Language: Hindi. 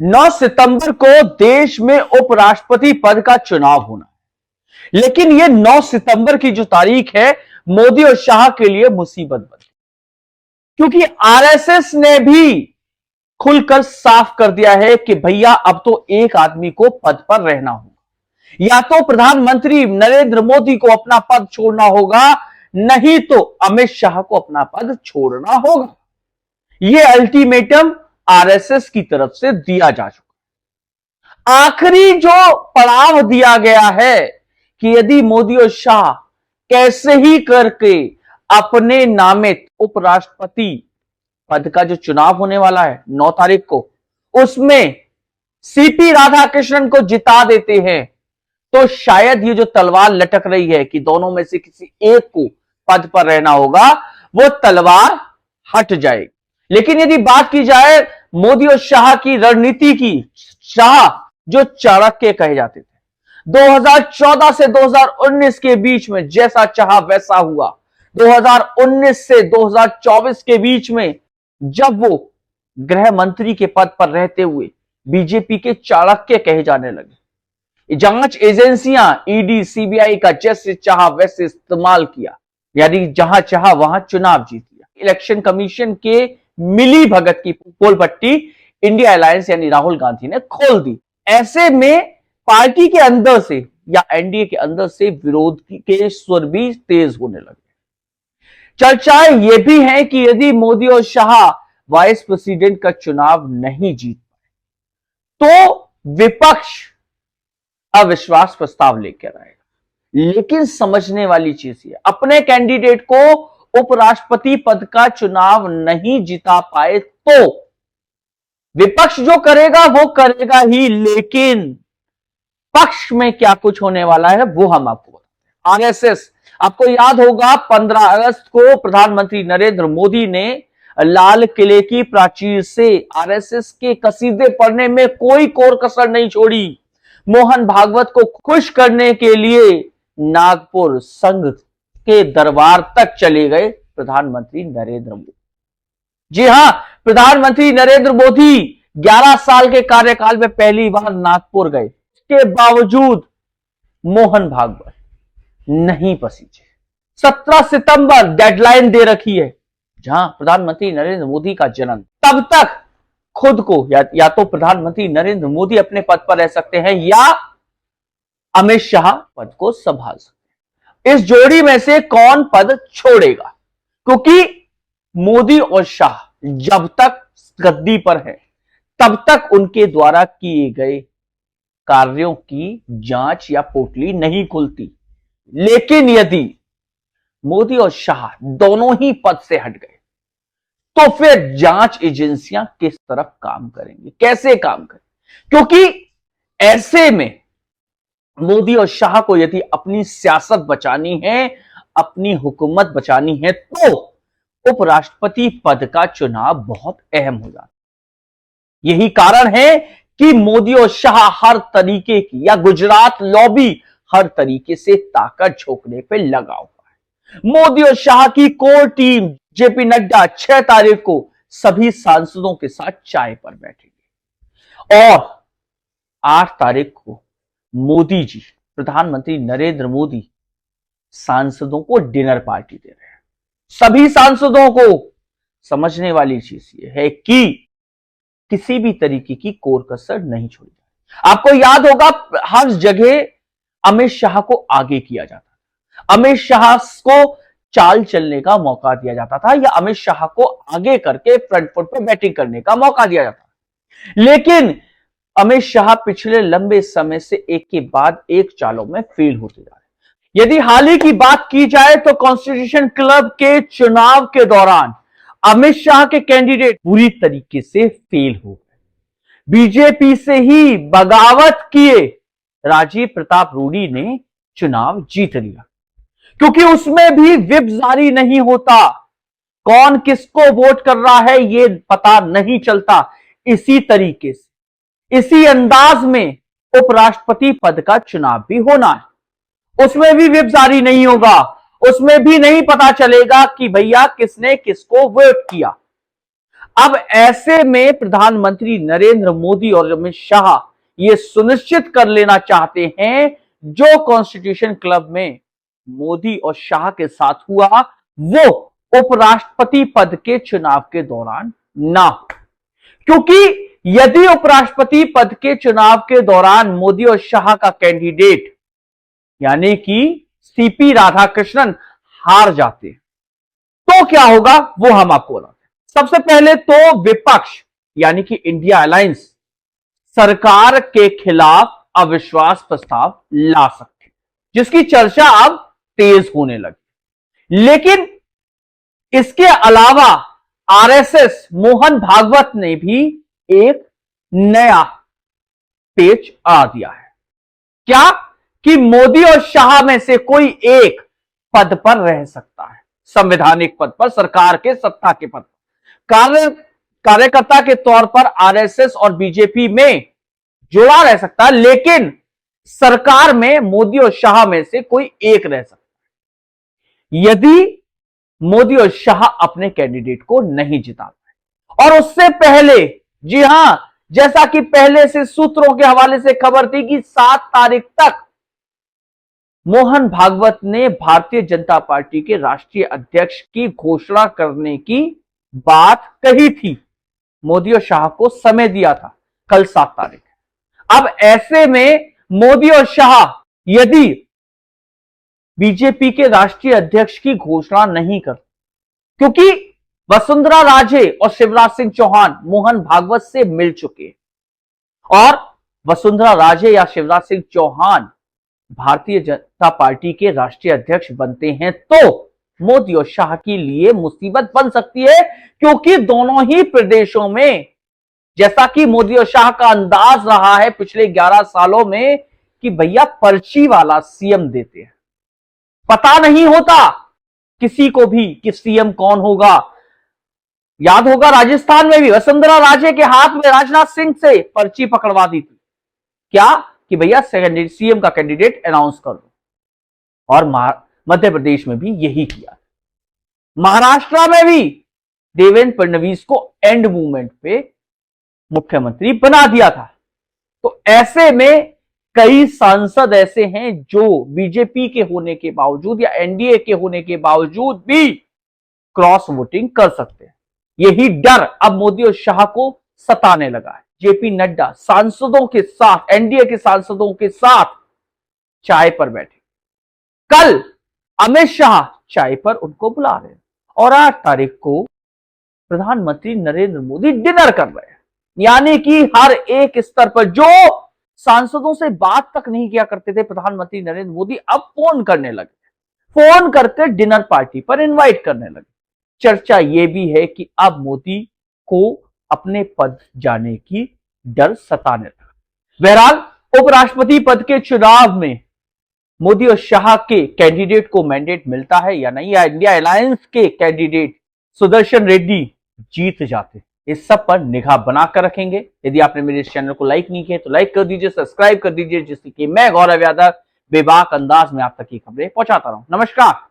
9 सितंबर को देश में उपराष्ट्रपति पद का चुनाव होना है, लेकिन यह 9 सितंबर की जो तारीख है मोदी और शाह के लिए मुसीबत बन, क्योंकि आरएसएस ने भी खुलकर साफ कर दिया है कि भैया अब तो एक आदमी को पद पर रहना होगा, या तो प्रधानमंत्री नरेंद्र मोदी को अपना पद छोड़ना होगा, नहीं तो अमित शाह को अपना पद छोड़ना होगा। यह अल्टीमेटम आरएसएस की तरफ से दिया जा चुका। आखिरी जो पड़ाव दिया गया है कि यदि मोदी और शाह कैसे ही करके अपने नामित उपराष्ट्रपति पद का जो चुनाव होने वाला है 9 तारीख को, उसमें सीपी राधाकृष्णन को जिता देते हैं, तो शायद ये जो तलवार लटक रही है कि दोनों में से किसी एक को पद पर रहना होगा, वो तलवार हट जाएगी। लेकिन यदि बात की जाए मोदी और शाह की रणनीति की, शाह जो चाणक्य कहे जाते थे, 2014 से 2019 के बीच में जैसा चाहा वैसा हुआ। 2019 से 2024 के बीच में जब वो गृह मंत्री के पद पर रहते हुए बीजेपी के चाणक्य कहे जाने लगे, जांच एजेंसियां ईडी सीबीआई का जैसे चाहा वैसे इस्तेमाल किया, यानी जहां चाहा वहां चुनाव जीत लिया। इलेक्शन कमीशन के मिली भगत की पोल पट्टी इंडिया अलायंस यानी राहुल गांधी ने खोल दी। ऐसे में पार्टी के अंदर से या एनडीए के अंदर से विरोध के स्वर भी तेज होने लगे। चर्चाएं यह भी हैं कि यदि मोदी और शाह वाइस प्रेसिडेंट का चुनाव नहीं जीत पाए तो विपक्ष अविश्वास प्रस्ताव लेकर आएगा। लेकिन समझने वाली चीज ये, अपने कैंडिडेट को उपराष्ट्रपति पद का चुनाव नहीं जिता पाए तो विपक्ष जो करेगा वो करेगा ही, लेकिन पक्ष में क्या कुछ होने वाला है वो हम आपको बताते हैं। आरएसएस, आपको याद होगा 15 अगस्त को प्रधानमंत्री नरेंद्र मोदी ने लाल किले की प्राचीर से आरएसएस के कसीदे पढ़ने में कोई कोर कसर नहीं छोड़ी। मोहन भागवत को खुश करने के लिए नागपुर संघ के दरबार तक चले गए प्रधानमंत्री नरेंद्र मोदी। जी हां, प्रधानमंत्री नरेंद्र मोदी 11 साल के कार्यकाल में पहली बार नागपुर गए। इसके बावजूद मोहन भागवत नहीं पसीजे। 17 सितंबर डेडलाइन दे रखी है जहां प्रधानमंत्री नरेंद्र मोदी का जन्म, तब तक खुद को या तो प्रधानमंत्री नरेंद्र मोदी अपने पद पर रह सकते हैं या अमित शाह पद को संभाल सकते हैं। इस जोड़ी में से कौन पद छोड़ेगा? क्योंकि मोदी और शाह जब तक गद्दी पर है तब तक उनके द्वारा किए गए कार्यों की जांच या पोटली नहीं खुलती। लेकिन यदि मोदी और शाह दोनों ही पद से हट गए तो फिर जांच एजेंसियां किस तरफ काम करेंगी, कैसे काम करेंगी? क्योंकि ऐसे में मोदी और शाह को यदि अपनी सियासत बचानी है, अपनी हुकूमत बचानी है, तो उपराष्ट्रपति पद का चुनाव बहुत अहम हो जाता है। यही कारण है कि मोदी और शाह हर तरीके की, या गुजरात लॉबी हर तरीके से ताकत झोंकने पे लगा हुआ है। मोदी और शाह की कोर टीम जेपी नड्डा 6 तारीख को सभी सांसदों के साथ चाय पर बैठेंगे और 8 तारीख को मोदी जी, प्रधानमंत्री नरेंद्र मोदी सांसदों को डिनर पार्टी दे रहे हैं। सभी सांसदों को समझने वाली चीज यह है कि किसी भी तरीके की कोर कसर नहीं छोड़ी जाए। आपको याद होगा हर जगह अमित शाह को आगे किया जाता था, अमित शाह को चाल चलने का मौका दिया जाता था, या अमित शाह को आगे करके फ्रंट फुट पे बैटिंग करने का मौका दिया जाता था। लेकिन अमित शाह पिछले लंबे समय से एक के बाद एक चालों में फेल होते जा रहे हैं। यदि हाल ही की बात की जाए तो कॉन्स्टिट्यूशन क्लब के चुनाव के दौरान अमित शाह के कैंडिडेट पूरी तरीके से फेल हो गए। बीजेपी से ही बगावत किए राजीव प्रताप रूडी ने चुनाव जीत लिया, क्योंकि उसमें भी व्हिप जारी नहीं होता, कौन किसको वोट कर रहा है ये पता नहीं चलता। इसी तरीके से, इसी अंदाज में उपराष्ट्रपति पद का चुनाव भी होना है। उसमें भी व्हिप जारी नहीं होगा, उसमें भी नहीं पता चलेगा कि भैया किसने किसको वोट किया। अब ऐसे में प्रधानमंत्री नरेंद्र मोदी और अमित शाह ये सुनिश्चित कर लेना चाहते हैं जो कॉन्स्टिट्यूशन क्लब में मोदी और शाह के साथ हुआ वो उपराष्ट्रपति पद के चुनाव के दौरान ना हो। क्योंकि यदि उपराष्ट्रपति पद के चुनाव के दौरान मोदी और शाह का कैंडिडेट यानी कि सीपी राधाकृष्णन हार जाते तो क्या होगा वो हम आपको बताते हैं। सबसे पहले तो विपक्ष यानी कि इंडिया अलायंस सरकार के खिलाफ अविश्वास प्रस्ताव ला सकते जिसकी चर्चा अब तेज होने लगी। लेकिन इसके अलावा आरएसएस मोहन भागवत ने भी एक नया पेच अड़ा दिया है। क्या कि मोदी और शाह में से कोई एक पद पर रह सकता है, संवैधानिक पद पर, सरकार के सत्ता के पद पर। कार्यकर्ता के तौर पर आरएसएस और बीजेपी में जुड़ा रह सकता है, लेकिन सरकार में मोदी और शाह में से कोई एक रह सकता है यदि मोदी और शाह अपने कैंडिडेट को नहीं जिता पाए। और उससे पहले, जी हां, जैसा कि पहले से सूत्रों के हवाले से खबर थी कि 7 तारीख तक मोहन भागवत ने भारतीय जनता पार्टी के राष्ट्रीय अध्यक्ष की घोषणा करने की बात कही थी। मोदी और शाह को समय दिया था, कल 7 तारीख। अब ऐसे में मोदी और शाह यदि बीजेपी के राष्ट्रीय अध्यक्ष की घोषणा नहीं करते, क्योंकि वसुंधरा राजे और शिवराज सिंह चौहान मोहन भागवत से मिल चुके और वसुंधरा राजे या शिवराज सिंह चौहान भारतीय जनता पार्टी के राष्ट्रीय अध्यक्ष बनते हैं तो मोदी और शाह के लिए मुसीबत बन सकती है, क्योंकि दोनों ही प्रदेशों में, जैसा कि मोदी और शाह का अंदाज रहा है पिछले 11 सालों में कि भैया पर्ची वाला सीएम देते हैं, पता नहीं होता किसी को भी कि सीएम कौन होगा। याद होगा राजस्थान में भी वसुंधरा राजे के हाथ में राजनाथ सिंह से पर्ची पकड़वा दी थी, क्या कि भैया सीएम का कैंडिडेट अनाउंस कर दो। और मध्य प्रदेश में भी यही किया, महाराष्ट्र में भी देवेंद्र फडणवीस को एंड मूवमेंट पे मुख्यमंत्री बना दिया था। तो ऐसे में कई सांसद ऐसे हैं जो बीजेपी के होने के बावजूद या एनडीए के होने के बावजूद भी क्रॉस वोटिंग कर सकते हैं। यही डर अब मोदी और शाह को सताने लगा है। जेपी नड्डा सांसदों के साथ, एनडीए के सांसदों के साथ चाय पर बैठे, कल अमित शाह चाय पर उनको बुला रहे हैं और 8 तारीख को प्रधानमंत्री नरेंद्र मोदी डिनर कर रहे हैं। यानी कि हर एक स्तर पर जो सांसदों से बात तक नहीं किया करते थे प्रधानमंत्री नरेंद्र मोदी, अब फोन करने लगे, फोन करके डिनर पार्टी पर इनवाइट करने लगे। चर्चा यह भी है कि अब मोदी को अपने पद जाने की डर सताने लगा। बहरहाल उपराष्ट्रपति पद के चुनाव में मोदी और शाह के कैंडिडेट को मैंडेट मिलता है या नहीं, या इंडिया अलायंस के कैंडिडेट सुदर्शन रेड्डी जीत जाते, इस सब पर निगाह बनाकर रखेंगे। यदि आपने मेरे इस चैनल को लाइक नहीं किया तो लाइक कर दीजिए, सब्सक्राइब कर दीजिए, जिससे कि मैं गौरव यादव बेबाक अंदाज में आप तक की खबरें पहुंचाता रहूं। नमस्कार।